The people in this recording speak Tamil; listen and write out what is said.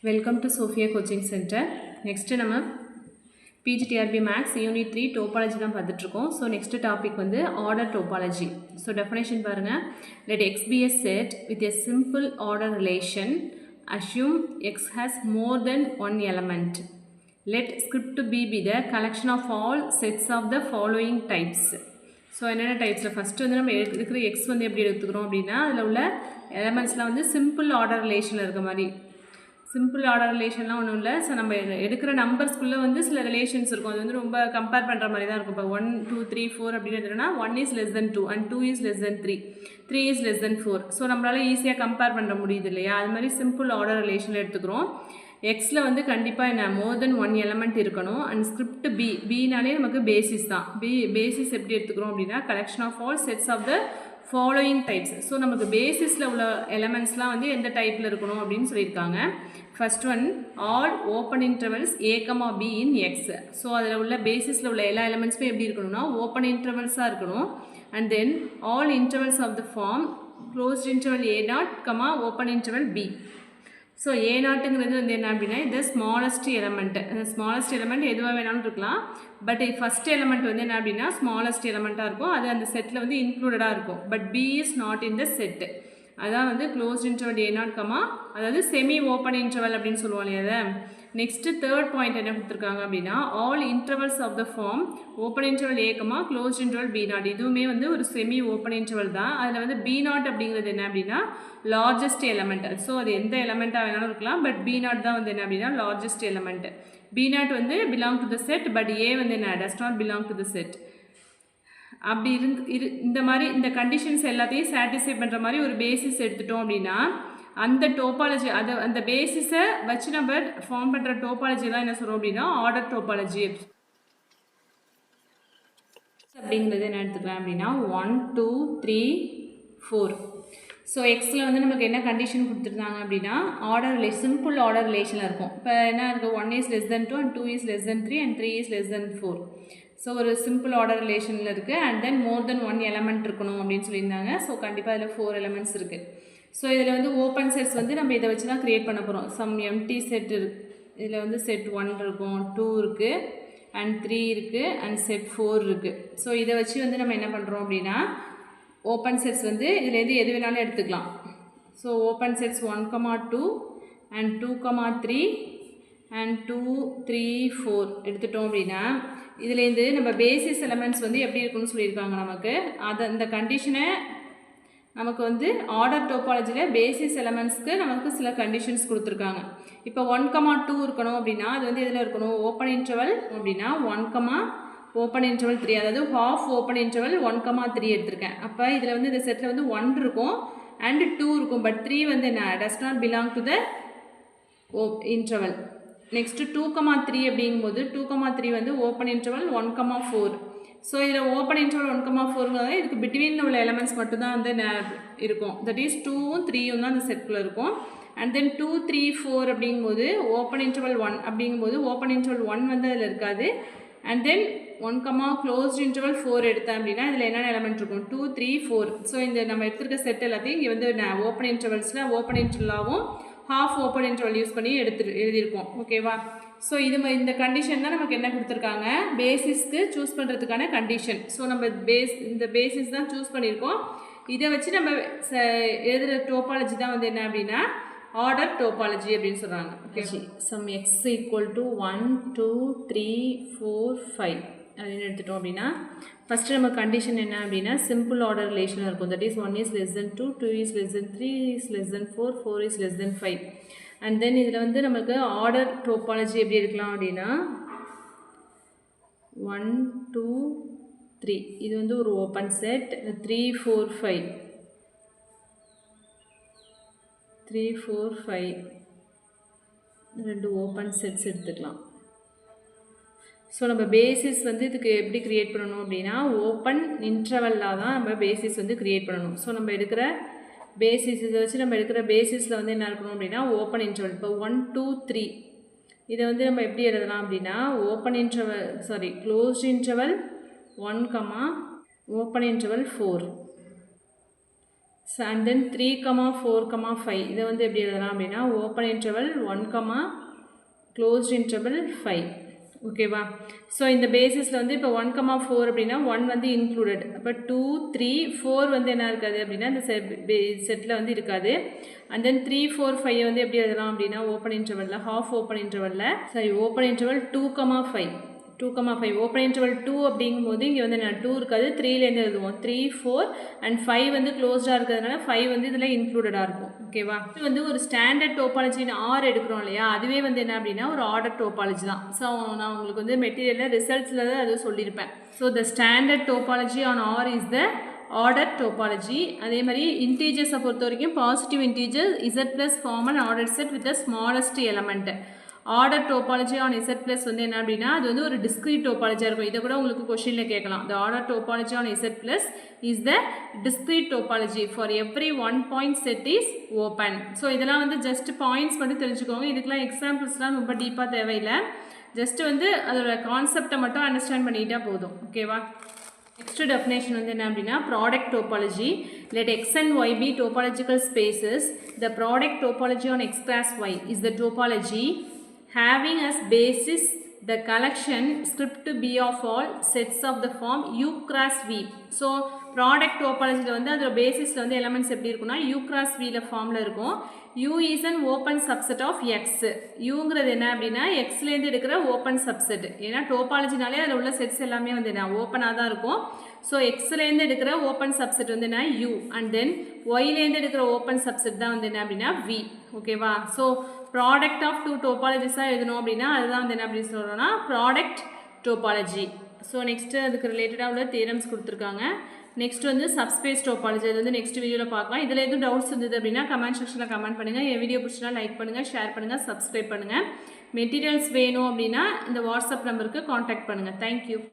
Welcome to Sophia Coaching Center. Next நம்ம PGTRB Max Unit 3 Topology தான் பார்த்துட்டு இருக்கோம். So next topic வந்து order topology. So definition பாருங்க. Let X be a set with a simple order relation. Assume X has more than one element. Let script B be the collection of all sets of the following types. So என்னென்ன டைப்ஸில் ஃபஸ்ட்டு வந்து நம்ம எடுக்கிற எக்ஸ் வந்து எப்படி எடுத்துக்கிறோம் அப்படின்னா அதில் உள்ள எலமெண்ட்ஸ்லாம் வந்து சிம்பிள் ஆர்டர் ரிலேஷனில் இருக்க மாதிரி. சிம்பிள் ஆர்டர் ரிலேஷன்லாம் ஒன்றும் இல்லை. ஸோ நம்ம எடுக்கிற நம்பர்ஸ்குள்ளே வந்து சில ரிலேஷன்ஸ் இருக்கும். அது வந்து ரொம்ப கம்பேர் பண்ணுற மாதிரி தான் இருக்கும். இப்போ 1 2 3 4 அப்படின்னு எடுத்துட்டோம்னா 1 is less than 2 and 2 is less than 3, 3 is less than 4. So நம்மளால் ஈஸியாக கம்பேர் பண்ண முடியுது இல்லையா? அது மாதிரி சிம்பிள் ஆர்டர் ரிலேஷனில் எடுத்துக்கிறோம். எக்ஸில் வந்து கண்டிப்பாக என்ன மோர் தென் ஒன் எலமெண்ட் இருக்கணும். அண்ட் ஸ்கிரிப்ட் பினாலே நமக்கு பேசிஸ் தான். பேசிஸ் எப்படி எடுத்துக்கிறோம் அப்படின்னா collection of all sets of the following types. So நமக்கு பேசிஸில் உள்ள எலமெண்ட்ஸ்லாம் வந்து எந்த டைப்பில் இருக்கணும் அப்படின்னு சொல்லியிருக்காங்க. First one all open intervals a, b in X. So அதில் உள்ள பேசிஸில் உள்ள எல்லா எலமெண்ட்ஸுமே எப்படி இருக்கணும்னா ஓப்பன் இன்டர்வல்ஸாக இருக்கணும். And then all intervals of the form closed interval a0, open interval b. So a0ங்கிறது வந்து என்ன அப்படின்னா இந்த ஸ்மாலஸ்ட் எலமெண்ட். அந்த ஸ்மாலஸ்ட் எலமெண்ட் எதுவாக வேணாலும் இருக்கலாம். பட் ஃபஸ்ட் எலமெண்ட் வந்து என்ன அப்படின்னா ஸ்மாலஸ்ட் எலமெண்ட்டாக இருக்கும். அது அந்த செட்டில் வந்து இன்க்ளூடடாக இருக்கும். But b is not in the set. அதான் வந்து க்ளோஸ்ட் இன்டர்வல் a0, அதாவது செமி ஓப்பன் இன்டர்வல் அப்படின்னு சொல்லுவோம் இல்லையா அதை. நெக்ஸ்ட்டு தேர்ட் பாயிண்ட் என்ன கொடுத்துருக்காங்க அப்படின்னா all intervals of the form open interval a, closed interval b0. இதுவுமே வந்து ஒரு செமி ஓப்பன் இன்டர்வல் தான். அதில் வந்து b0 அப்படிங்கிறது என்ன அப்படின்னா லார்ஜஸ்ட் எலமெண்ட். ஸோ அது எந்த எலமெண்ட்டாக வேணாலும் இருக்கலாம். பட் b0 தான் வந்து என்ன அப்படின்னா லார்ஜஸ்ட் எலமெண்ட். b0 வந்து belong to the set. But a வந்து என்ன does not belong to the set. அப்படி இந்த மாதிரி இந்த கண்டிஷன்ஸ் எல்லாத்தையும் சாட்டிஸ்ஃபை பண்ணுற மாதிரி ஒரு பேசிஸ் எடுத்துட்டோம் அப்படின்னா அந்த டோபாலஜி அந்த பேசிஸை வச்சு நம்ம ஃபார்ம் பண்ணுற டோபாலஜி தான் என்ன சொல்கிறோம் அப்படின்னா ஆர்டர் டோபாலஜி அப்படிங்கிறது என்ன எடுத்துக்கலாம் அப்படின்னா 1 2 3 4. ஸோ எக்ஸில் வந்து நமக்கு என்ன கண்டிஷன் கொடுத்துருந்தாங்க அப்படின்னா ஆர்டர் சிம்பிள் ஆர்டர் ரிலேஷனில் இருக்கும். இப்போ என்ன இருக்குது 1 is less than 2 and 2 is less than 3 and 3 is less than 4. So ஒரு சிம்பிள் ஆர்டர் ரிலேஷனில் இருக்குது. And then more then one element இருக்கணும் அப்படின்னு சொல்லியிருந்தாங்க. ஸோ கண்டிப்பாக அதில் 4 எலமெண்ட்ஸ் இருக்குது. ஸோ இதில் வந்து ஓப்பன் செட்ஸ் வந்து நம்ம இதை வச்சு தான் க்ரியேட் பண்ண போகிறோம். சம் எம்டி செட் இதில் வந்து செட் 1 இருக்கும், 2 இருக்குது அண்ட் 3 இருக்குது அண்ட் செட் 4 இருக்குது. ஸோ இதை வச்சு வந்து நம்ம என்ன பண்ணுறோம் அப்படின்னா ஓப்பன் செட்ஸ் வந்து இதுலேருந்து எது வேணாலும் எடுத்துக்கலாம். So open sets 1, 2 and 2, 3 and 2, 3, 4 எடுத்துட்டோம் அப்படின்னா இதுலேருந்து நம்ம பேசிஸ் எலமெண்ட்ஸ் வந்து எப்படி இருக்குன்னு சொல்லியிருக்காங்க நமக்கு. அந்த கண்டிஷனை நமக்கு வந்து ஆர்டர் டோபாலஜியில் பேசிஸ் எலமெண்ட்ஸ்க்கு நமக்கு சில கண்டிஷன்ஸ் கொடுத்துருக்காங்க. இப்போ 1, 2 இருக்கணும் அப்படின்னா அது வந்து எதில் இருக்கணும் ஓப்பன் இன்டர்வல் அப்படின்னா 1, ஓப்பன் இன்டர்வல் 3, அதாவது ஹாஃப் ஓப்பன் இன்டர்வல் 1, 3 எடுத்திருக்கேன். அப்போ இதில் வந்து இந்த செட்டில் வந்து 1 இருக்கும் அண்ட் 2 இருக்கும். பட் 3 வந்து என்ன does not belong to the interval. Next 2, 3 அப்படிங்கும்போது 2, 3 வந்து ஓப்பன் இன்டர்வல் 1, 4. ஸோ இதில் ஓப்பன் இன்டர்வல் 1, 4ங்கிறத இதுக்கு பிட்வீனில் உள்ள எலமெண்ட்ஸ் மட்டும்தான் வந்து இருக்கும். தட் இஸ் 2ம் 3ம் தான் அந்த செட்டில் இருக்கும். அண்ட் தென் 2, 3, 4 அப்படிங்கும்போது ஓப்பன் இன்டர்வல் 1 அப்படிங்கும்போது ஓப்பன் இன்டர்வல் 1 வந்து அதில் இருக்காது. அண்ட் தென் 1, க்ளோஸ்ட் இன்டர்வல் 4 எடுத்தேன் அப்படின்னா இதில் என்னென்ன எலமெண்ட் இருக்கும் 2, 3, 4. ஸோ இந்த நம்ம எடுத்துருக்க செட் எல்லாத்தையும் இங்கே வந்து ஓப்பன் இன்டர்வல்ஸில் ஓப்பன் இன்டர்வலாகவும் ஹாஃப் ஓப்பன் இன்டர்வல் யூஸ் பண்ணி எழுதியிருக்கோம். ஓகேவா? ஸோ இந்த கண்டிஷன் தான் நமக்கு என்ன கொடுத்துருக்காங்க பேசிஸ்க்கு சூஸ் பண்ணுறதுக்கான கண்டிஷன். ஸோ நம்ம இந்த பேசிஸ் தான் சூஸ் பண்ணியிருக்கோம். இதை வச்சு நம்ம எழுதுகிற டோபாலஜி தான் வந்து என்ன அப்படின்னா ஆர்டர் டோபாலஜி அப்படின்னு சொல்கிறாங்க. Okay, some X equal to 1 2 3 4 5 அப்படின்னு எடுத்துட்டோம் அப்படின்னா ஃபஸ்ட்டு நம்ம கண்டிஷன் என்ன அப்படின்னா சிம்பிள் ஆர்டர் ரிலேஷனாக இருக்கும். That is 1 is less than 2, 2 is less than 3, is less than 4, 4 is less than 5. And then இதில் வந்து நமக்கு ஆர்டர் டோபாலஜி எப்படி இருக்கலாம் அப்படின்னா 1 2 3 இது வந்து ஒரு ஓப்பன் செட். 3 4 5 3 4 5 ரெண்டு ஓப்பன் செட்ஸ் எடுத்துக்கலாம். ஸோ நம்ம பேசிஸ் வந்து இதுக்கு எப்படி க்ரியேட் பண்ணணும் அப்படின்னா ஓப்பன் இன்டர்வல்லாக தான் நம்ம பேசிஸ் வந்து க்ரியேட் பண்ணணும். ஸோ நம்ம எடுக்கிற பேசிஸ் இதை வச்சு நம்ம எடுக்கிற பேசிஸில் வந்து என்ன இருக்கணும் அப்படின்னா ஓப்பன் இன்டர்வல். இப்போ 1 2 3 இதை வந்து நம்ம எப்படி எழுதலாம் அப்படின்னா open interval closed interval 1, open interval 4. and then 3, 4, 5 இதை வந்து எப்படி எழுதலாம் அப்படின்னா ஓப்பன் இன்டர்வல் 1, க்ளோஸ்ட் இன்டர்வல் 5. ஓகேவா? ஸோ இந்த பேசிஸில் வந்து இப்போ 1, 4 அப்படின்னா 1 வந்து இன்க்ளூடட். அப்போ 2, 3, 4 வந்து என்ன இருக்காது அப்படின்னா இந்த செட்டில் வந்து இருக்காது. அண்ட் தென் 3, 4, 5 வந்து எப்படி எழுதலாம் அப்படின்னா ஓப்பன் இன்டர்வலில் ஹாஃப் ஓப்பன் இன்டர்வலில் ஓப்பன் இன்டர்வல் 2, 5 ஓப்பன் இன்டர்வல் 2 அப்படிங்கும்போது இங்கே வந்து நான் 2 இருக்காது, 3லேருந்து எழுதுவோம். 3, 4 அண்ட் 5 வந்து க்ளோஸ்டாக இருக்கிறதுனால 5 வந்து இதில் இன்க்ளூடடாக இருக்கும். ஓகேவா? இது வந்து ஒரு ஸ்டாண்டர்ட் டோபாலஜின்னு ஆர் எடுக்கிறோம் இல்லையா, அதுவே வந்து என்ன அப்படின்னா ஒரு ஆர்டர் டோபாலஜி தான். ஸோ நான் உங்களுக்கு வந்து மெட்டீரியலில் ரிசல்ட்ஸில் தான் அது சொல்லியிருப்பேன். So the standard topology on R is the order topology. அதே மாதிரி இன்டீஜர்ஸை பொறுத்த வரைக்கும் positive integer Z plus form and order set with the smallest element. Order topology on Z plus வந்து என்ன அப்படின்னா அது வந்து ஒரு டிஸ்க்ரீட் டோபாலஜியாக இருக்கும். இதை கூட உங்களுக்கு கொஸ்டினில் கேட்கலாம். த order topology on Z plus is the discrete topology for every 1 point set is open. So இதெல்லாம் வந்து ஜஸ்ட் பாயிண்ட்ஸ் மட்டும் தெரிஞ்சுக்கோங்க. இதுக்கெலாம் எக்ஸாம்பிள்ஸ்லாம் ரொம்ப டீப்பாக தேவையில்லை. ஜஸ்ட் வந்து அதோட கான்செப்டை மட்டும் அண்டர்ஸ்டாண்ட் பண்ணிட்டா போதும். ஓகேவா? நெக்ஸ்ட் டெஃபினேஷன் வந்து என்ன அப்படின்னா product topology. Let X and Y be topological spaces. The product topology on X cross Y is the topology having as basis the collection script B of all sets of the form U cross V. So product topology வந்து அதோட பேசிஸில் வந்து எலமெண்ட்ஸ் எப்படி இருக்குன்னா U cross Vல ஃபார்மில் இருக்கும். U is an open subset of X. Uங்கிறது என்ன அப்படின்னா எக்ஸ்லேருந்து எடுக்கிற ஓப்பன் சப்செட். ஏன்னா டோபாலஜினாலே அதில் உள்ள செட்ஸ் எல்லாமே வந்து என்ன ஓப்பனாக தான் இருக்கும். ஸோ எக்ஸ்லேருந்து எடுக்கிற ஓப்பன் சப்செட் வந்து என்ன U. அண்ட் தென் ஒய்லேருந்து எடுக்கிற ஓப்பன் சப்செட் தான் வந்து என்ன அப்படின்னா V. ஓகேவா? ஸோ ப்ராடக்ட் ஆஃப் 2 டோபாலஜிஸாக எழுதணும் அப்படின்னா அதுதான் வந்து என்ன அப்படின்னு சொல்கிறோன்னா ப்ராடக்ட் டோபாலஜி. ஸோ நெக்ஸ்ட்டு அதுக்கு ரிலேட்டடாக உள்ள தியரம்ஸ் கொடுத்துருக்காங்க. நெக்ஸ்ட் வந்து சப்ஸ்பேஸ் டோபாலஜி. அது வந்து நெக்ஸ்ட் வீடியோவில் பார்க்கலாம். இதில் எதுவும் டவுட்ஸ் இருந்தது அப்படின்னா கமெண்ட் செக்ஷனில் கமெண்ட் பண்ணுங்கள். என் வீடியோ பிடிச்சினா லைக் பண்ணுங்கள், ஷேர் பண்ணுங்கள், சப்ஸ்கிரைப் பண்ணுங்கள். மெட்டீரியல்ஸ் வேணும் அப்படின்னா இந்த வாட்ஸ்அப் நம்பருக்கு காண்டாக்ட் பண்ணுங்கள். தேங்க்யூ.